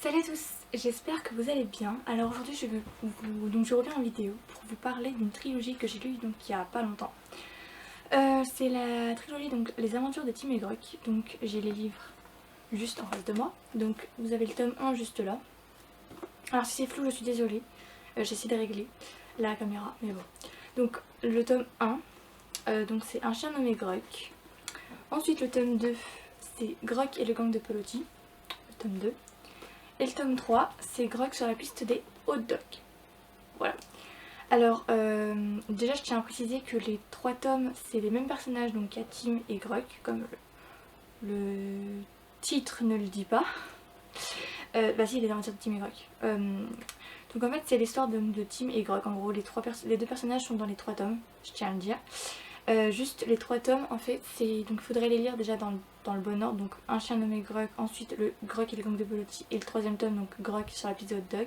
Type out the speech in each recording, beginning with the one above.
Salut à tous, j'espère que vous allez bien. Alors aujourd'hui je reviens en vidéo pour vous parler d'une trilogie que j'ai lue il y a pas longtemps. C'est la trilogie donc Les Aventures de Tim et Gruck. Donc j'ai les livres juste en face de moi. Donc vous avez le tome 1 juste là. Alors si c'est flou je suis désolée, j'essaie de régler la caméra mais bon. Donc le tome 1, donc c'est Un chien nommé Gruck. Ensuite le tome 2 c'est Gruck et le gang de Pelotti, le tome 2. Et le tome 3, c'est Gruck sur la piste des hot dogs. Voilà. Alors, déjà, je tiens à préciser que les 3 tomes, c'est les mêmes personnages, donc il y a Tim et Gruck, comme le titre ne le dit pas. Bah si, les aventures de Tim et Gruck. Donc en fait, c'est l'histoire de Tim et Gruck. En gros, les deux personnages sont dans les 3 tomes, je tiens à le dire. Juste les 3 tomes en fait c'est donc il faudrait les lire déjà dans le bon ordre, donc Un chien nommé Gruck, ensuite le Gruck et le gang de Pelotti et le 3e tome donc Gruck sur la piste de hot dog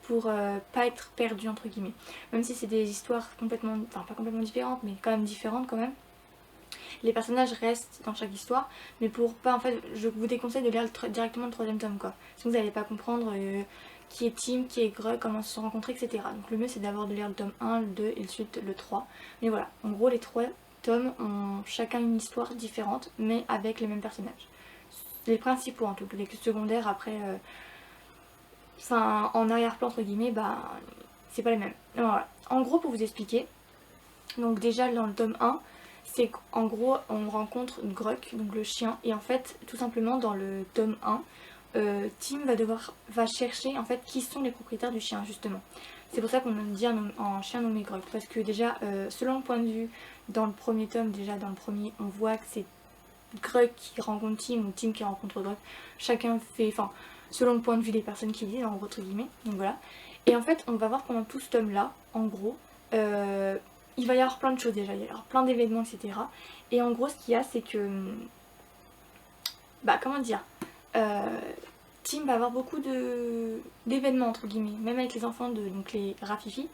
pour pas être perdu entre guillemets, même si c'est des histoires complètement, enfin pas complètement différentes mais quand même différentes quand même. Les personnages restent dans chaque histoire, mais pour pas en fait je vous déconseille de lire directement le 3e tome quoi, sinon vous n'allez pas comprendre qui est Tim, qui est Gruck, comment ils se sont rencontrés, etc. Donc le mieux c'est d'abord de lire le tome 1, le 2 et ensuite le 3. Mais voilà, en gros les 3 tomes ont chacun une histoire différente, mais avec les mêmes personnages. Les principaux en tout, les secondaires après, enfin en arrière-plan entre guillemets, bah c'est pas les mêmes. Voilà. En gros pour vous expliquer, donc déjà dans le tome 1, c'est qu'en gros on rencontre Gruck, donc le chien, et en fait tout simplement dans le tome 1, Tim va chercher en fait qui sont les propriétaires du chien justement. C'est pour ça qu'on dit un chien nommé Gruck, parce que déjà selon le point de vue dans le premier tome, déjà dans le premier on voit que c'est Gruck qui rencontre Tim ou Tim qui rencontre Gruck. Chacun fait, enfin selon le point de vue des personnes qui disent entre guillemets, donc voilà. Et en fait on va voir pendant tout ce tome là, en gros, il va y avoir plein de choses déjà, il va y avoir plein d'événements etc. Et en gros ce qu'il y a c'est que, bah comment dire, Tim va avoir beaucoup d'événements entre guillemets, même avec les enfants de donc les Rafifi,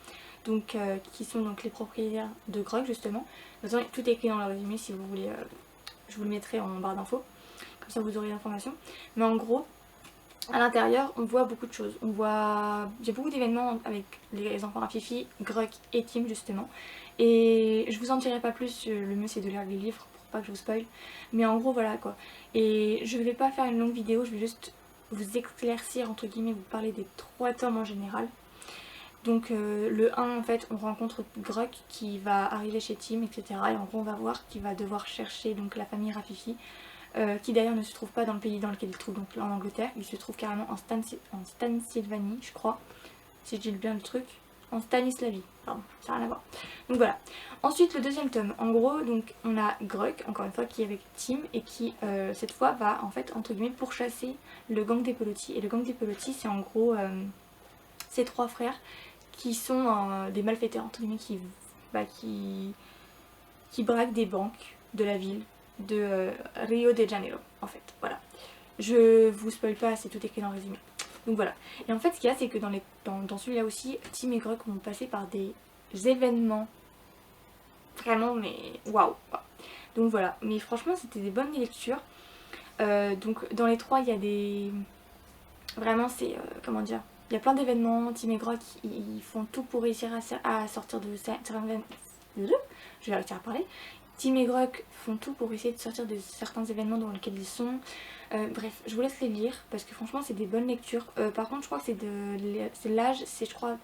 donc qui sont donc les propriétaires de Gruck justement. De toute façon, tout est écrit dans le résumé si vous voulez, je vous le mettrai en barre d'infos, comme ça vous aurez l'information. Mais en gros, à l'intérieur, on voit beaucoup de choses. Il y a beaucoup d'événements avec les enfants Rafifi, Gruck et Tim justement. Et je vous en dirai pas plus, le mieux c'est de lire les livres pour pas que je vous spoil. Mais en gros voilà quoi. Et je vais pas faire une longue vidéo, je vais juste vous éclaircir entre guillemets, vous parler des 3 tomes en général. Donc le 1 en fait on rencontre Gruck qui va arriver chez Tim etc. Et en gros on va voir qu'il va devoir chercher donc la famille Rafifi. Qui d'ailleurs ne se trouve pas dans le pays dans lequel il se trouve, donc en Angleterre, il se trouve carrément en Stanisylvanie, je crois, si je dis bien le truc, en Stanislavie, pardon, ça n'a rien à voir. Donc voilà. Ensuite le 2e tome, en gros, donc on a Gruck, encore une fois, qui est avec Tim et qui cette fois va en fait entre guillemets pourchasser le gang des Pelotti. Et le gang des Pelotti c'est en gros ces 3 frères qui sont des malfaiteurs entre guillemets qui braquent des banques de la ville de Rio de Janeiro en fait, voilà. Je vous spoil pas, c'est tout écrit dans le résumé. Donc voilà. Et en fait ce qu'il y a c'est que dans celui-là aussi, Tim et Gruck vont passer par des événements vraiment mais waouh. Donc voilà, mais franchement c'était des bonnes lectures. Donc dans les 3 il y a des... Vraiment c'est... comment dire, il y a plein d'événements. Tim et Gruck ils font tout pour réussir à sortir de certains... Je vais réussir à parler. Tim et Gruck font tout pour essayer de sortir de certains événements dans lesquels ils sont. Bref, je vous laisse les lire parce que franchement c'est des bonnes lectures. Par contre je crois que c'est l'âge, c'est je crois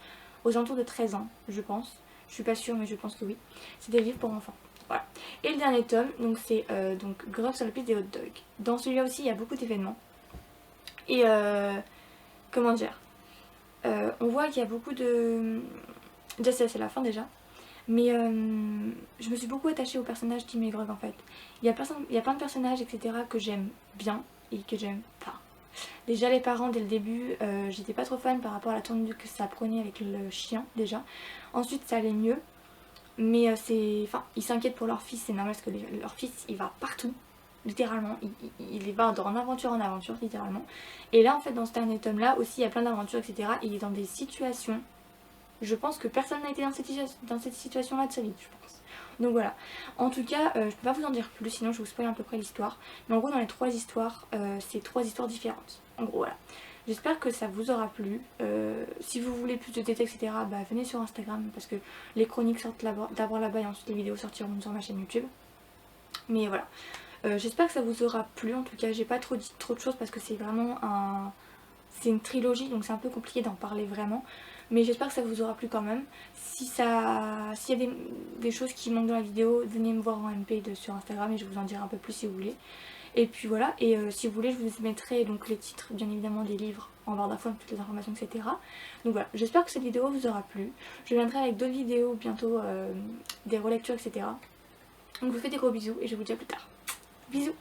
aux alentours de 13 ans je pense. Je suis pas sûre mais je pense que oui. C'est des livres pour enfants. Voilà. Et le dernier tome, donc c'est donc Gruck sur la piste des hot dogs. Dans celui-là aussi il y a beaucoup d'événements. Et comment dire, on voit qu'il y a beaucoup de... Déjà c'est la fin déjà. Mais je me suis beaucoup attachée au personnage Tim et Gruck en fait. Il y a plein de personnages etc que j'aime bien et que j'aime pas. Déjà les parents dès le début, j'étais pas trop fan par rapport à la tournure que ça prenait avec le chien déjà. Ensuite ça allait mieux. Mais ils s'inquiètent pour leur fils, c'est normal parce que leur fils il va partout. Littéralement, il va en aventure littéralement. Et là en fait dans ce dernier tome là aussi il y a plein d'aventures etc. Et il est dans des situations... Je pense que personne n'a été dans cette situation-là de sa vie, je pense. Donc voilà. En tout cas, je peux pas vous en dire plus, sinon je vous spoil à peu près l'histoire. Mais en gros, dans les 3 histoires, c'est 3 histoires différentes. En gros, voilà. J'espère que ça vous aura plu. Si vous voulez plus de détails, etc., bah, venez sur Instagram parce que les chroniques sortent d'abord là-bas et ensuite les vidéos sortiront sur ma chaîne YouTube. Mais voilà. J'espère que ça vous aura plu. En tout cas, j'ai pas trop dit trop de choses parce que c'est vraiment c'est une trilogie, donc c'est un peu compliqué d'en parler vraiment. Mais j'espère que ça vous aura plu quand même. S'il y a des choses qui manquent dans la vidéo, venez me voir en MP sur Instagram et je vous en dirai un peu plus si vous voulez. Et puis voilà, et si vous voulez je vous mettrai donc les titres bien évidemment des livres en barre d'infos avec toutes les informations, etc. Donc voilà, j'espère que cette vidéo vous aura plu. Je viendrai avec d'autres vidéos bientôt, des relectures, etc. Donc je vous fais des gros bisous et je vous dis à plus tard. Bisous.